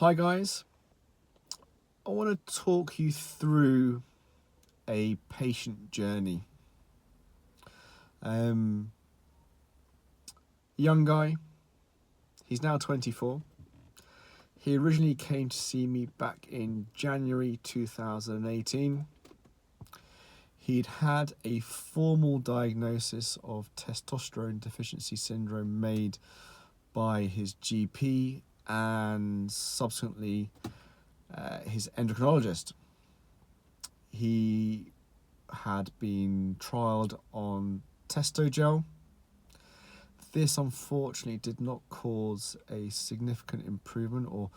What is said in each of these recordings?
Hi guys, I want to talk you through a patient journey. Young guy, he's now 24. He originally came to see me back in January 2018. He'd had a formal diagnosis of testosterone deficiency syndrome made by his GP and subsequently his endocrinologist. He had been trialled on Testogel. This unfortunately did not cause a significant improvement, or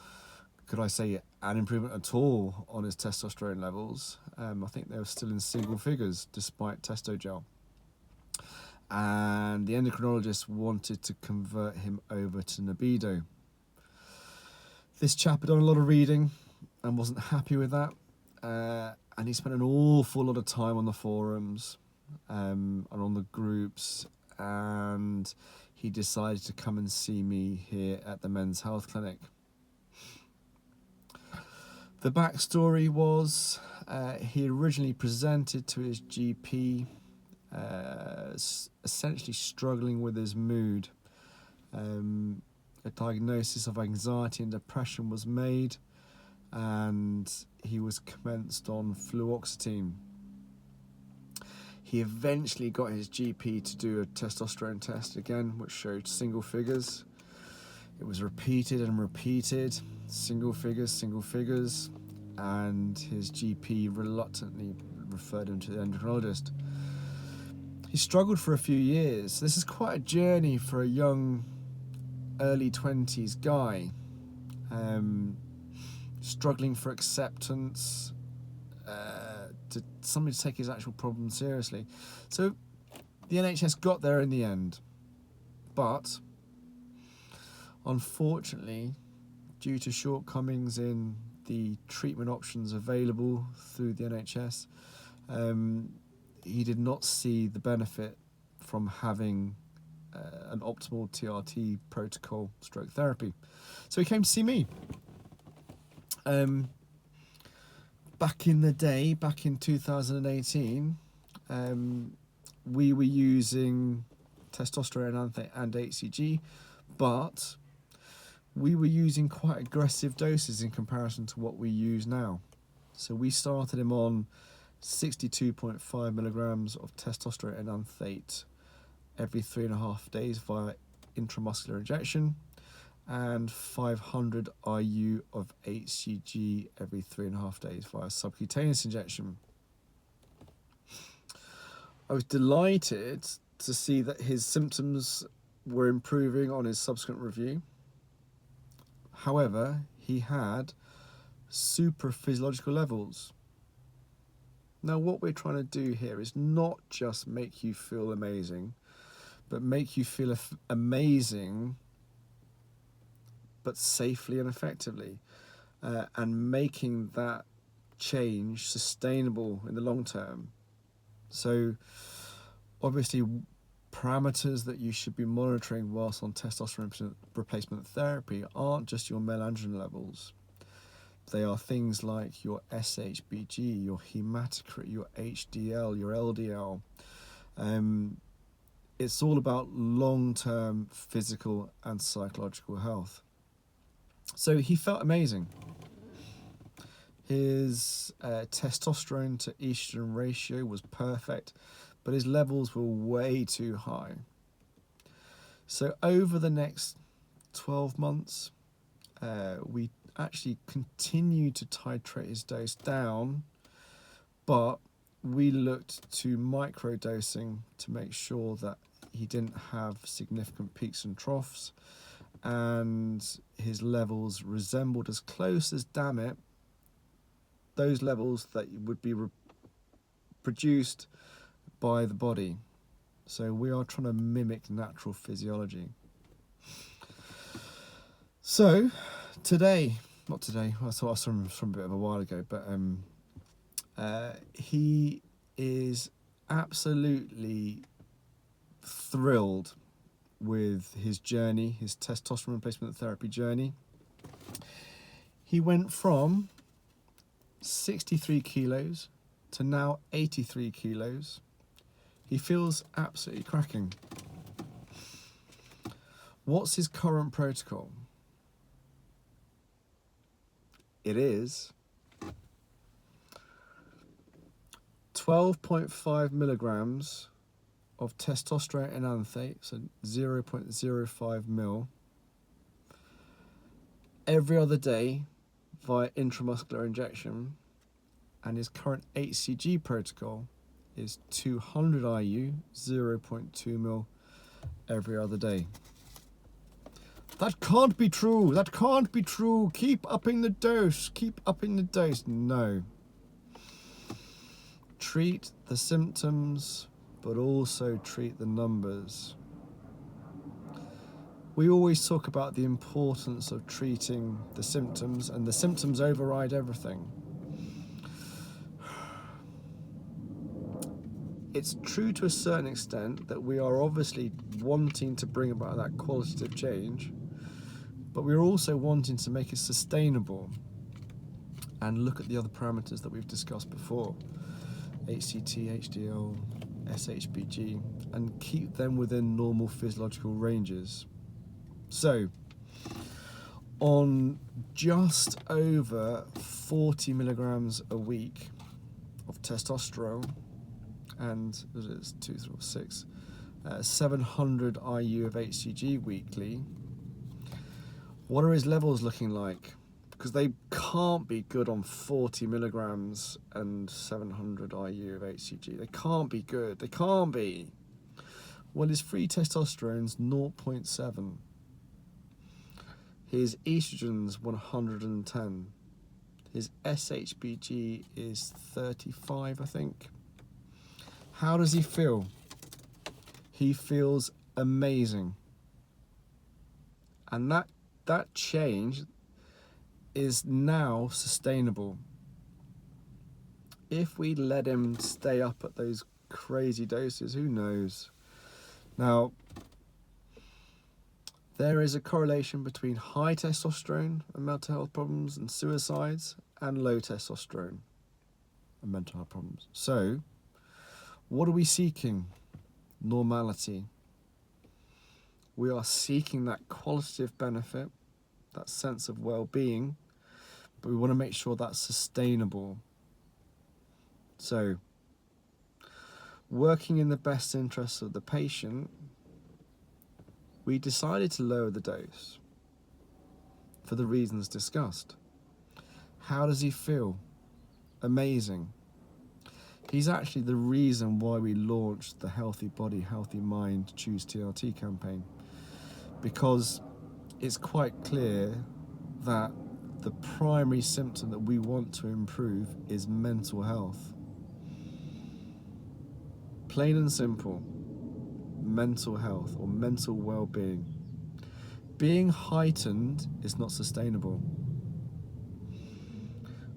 could I say an improvement at all, on his testosterone levels. I think they were still in single figures despite Testogel. And the endocrinologist wanted to convert him over to Nebido. This chap had done a lot of reading and wasn't happy with that. And he spent an awful lot of time on the forums and on the groups, and he decided to come and see me here at the Men's Health Clinic. The backstory was he originally presented to his GP essentially struggling with his mood. A diagnosis of anxiety and depression was made, and he was commenced on fluoxetine. He eventually got his GP to do a testosterone test again, which showed single figures. It was repeated and repeated, single figures, and his GP reluctantly referred him to the endocrinologist. He struggled for a few years. This is quite a journey for a young, early 20s guy. Struggling for acceptance, to somebody to take his actual problem seriously. So the NHS got there in the end, but unfortunately, due to shortcomings in the treatment options available through the NHS, he did not see the benefit from having an optimal TRT protocol stroke therapy. So he came to see me. Back in the day, back in 2018, we were using testosterone and HCG, but we were using quite aggressive doses in comparison to what we use now. So we started him on 62.5 milligrams of testosterone enanthate every 3.5 days via intramuscular injection, and 500 IU of HCG every 3.5 days via subcutaneous injection. I was delighted to see that his symptoms were improving on his subsequent review. However, he had super physiological levels. Now, what we're trying to do here is not just make you feel amazing, but make you feel amazing but safely and effectively, and making that change sustainable in the long term. So obviously parameters that you should be monitoring whilst on testosterone replacement therapy aren't just your male androgen levels. They are things like your SHBG, your hematocrit, your HDL, your LDL. It's all about long-term physical and psychological health. So he felt amazing. His testosterone to estrogen ratio was perfect, but his levels were way too high. So over the next 12 months, we actually continued to titrate his dose down, but we looked to microdosing to make sure that he didn't have significant peaks and troughs, and his levels resembled as close as, damn it, those levels that would be produced by the body. So we are trying to mimic natural physiology. So not today, I thought I saw him from a bit of a while ago, but he is absolutely thrilled with his journey, his testosterone replacement therapy journey. He went from 63 kilos to now 83 kilos. He feels absolutely cracking. What's his current protocol? It is 12.5 milligrams of testosterone enanthate, so 0.05 mil, every other day via intramuscular injection, and his current HCG protocol is 200 IU, 0.2 mil every other day. That can't be true. That can't be true. Keep upping the dose. Keep upping the dose. No. Treat the symptoms, but also treat the numbers. We always talk about the importance of treating the symptoms, and the symptoms override everything. It's true to a certain extent that we are obviously wanting to bring about that qualitative change, but we're also wanting to make it sustainable and look at the other parameters that we've discussed before, HCT, HDL, SHBG, and keep them within normal physiological ranges. So, on just over 40 milligrams a week of testosterone, and it's 2, 3, 6, 700 IU of HCG weekly, what are his levels looking like? Because they can't be good on 40 milligrams and 700 IU of HCG. They can't be good. They can't be. Well, his free testosterone's 0.7. His estrogen's 110. His SHBG is 35, I think. How does he feel? He feels amazing. And that change is now sustainable. If we let him stay up at those crazy doses, who knows? Now, there is a correlation between high testosterone and mental health problems and suicides, and low testosterone and mental health problems. So, what are we seeking? Normality. We are seeking that qualitative benefit, that sense of well-being, but we want to make sure that's sustainable. So, working in the best interests of the patient, we decided to lower the dose for the reasons discussed. How does he feel? Amazing. He's actually the reason why we launched the Healthy Body, Healthy Mind, Choose TRT campaign, because it's quite clear that the primary symptom that we want to improve is mental health. Plain and simple, mental health or mental well-being. Being heightened is not sustainable.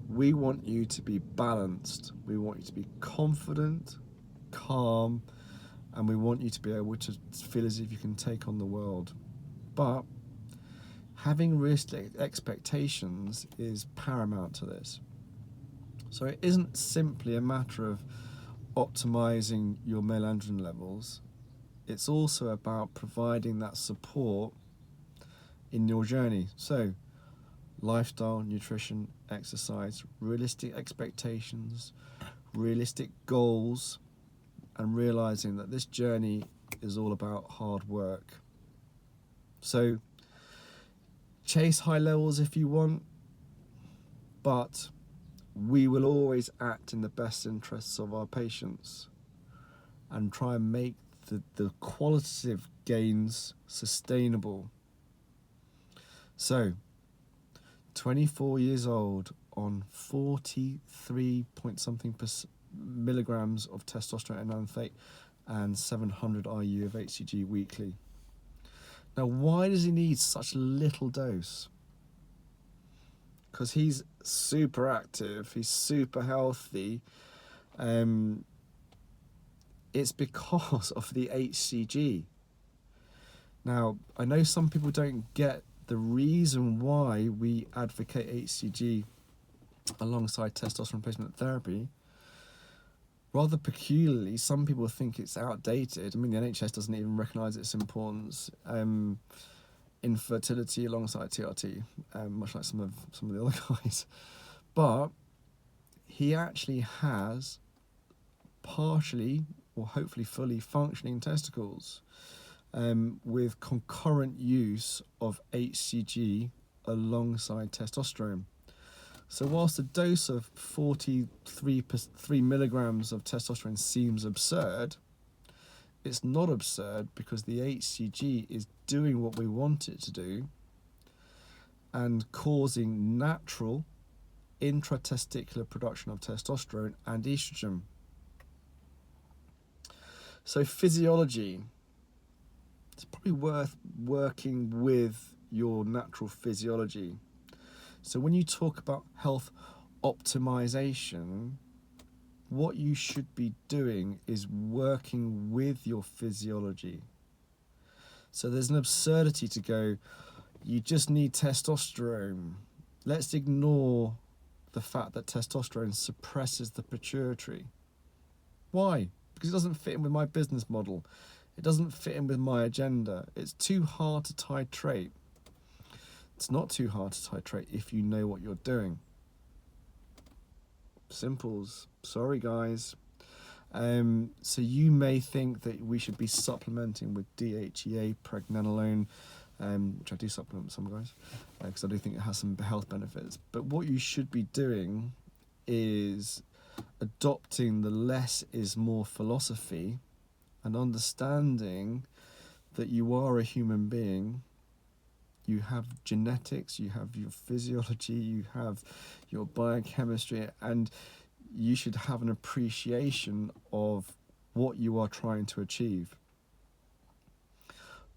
We want you to be balanced. We want you to be confident, calm, and we want you to be able to feel as if you can take on the world. But having realistic expectations is paramount to this. So it isn't simply a matter of optimizing your male androgen levels. It's also about providing that support in your journey. So lifestyle, nutrition, exercise, realistic expectations, realistic goals, and realizing that this journey is all about hard work. So chase high levels if you want, but we will always act in the best interests of our patients and try and make the qualitative gains sustainable. So 24 years old on 43 point something milligrams of testosterone enanthate and 700 IU of HCG weekly. Now, why does he need such little dose? Because he's super active, he's super healthy. It's because of the HCG. Now, I know some people don't get the reason why we advocate HCG alongside testosterone replacement therapy, rather peculiarly, some people think it's outdated. I mean, the NHS doesn't even recognise its importance. Infertility alongside TRT, much like some of the other guys, but he actually has partially or hopefully fully functioning testicles with concurrent use of HCG alongside testosterone. So whilst a dose of 3 milligrams of testosterone seems absurd, it's not absurd because the HCG is doing what we want it to do and causing natural intratesticular production of testosterone and estrogen. So physiology, it's probably worth working with your natural physiology. So when you talk about health optimization, what you should be doing is working with your physiology. So there's an absurdity to go, you just need testosterone. Let's ignore the fact that testosterone suppresses the pituitary. Why? Because it doesn't fit in with my business model. It doesn't fit in with my agenda. It's too hard to titrate. It's not too hard to titrate if you know what you're doing. Simples. Sorry, guys. So you may think that we should be supplementing with DHEA, pregnenolone, which I do supplement with some guys, because I do think it has some health benefits. But what you should be doing is adopting the less is more philosophy and understanding that you are a human being. You have genetics, you have your physiology, you have your biochemistry, and you should have an appreciation of what you are trying to achieve.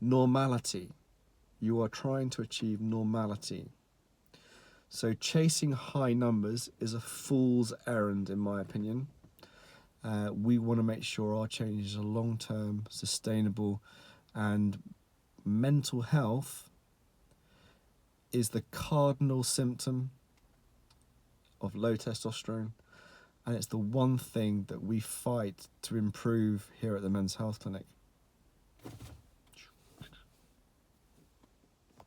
Normality. You are trying to achieve normality. So chasing high numbers is a fool's errand, in my opinion. We want to make sure our changes are long-term, sustainable, and mental health is the cardinal symptom of low testosterone, and it's the one thing that we fight to improve here at the Men's Health Clinic.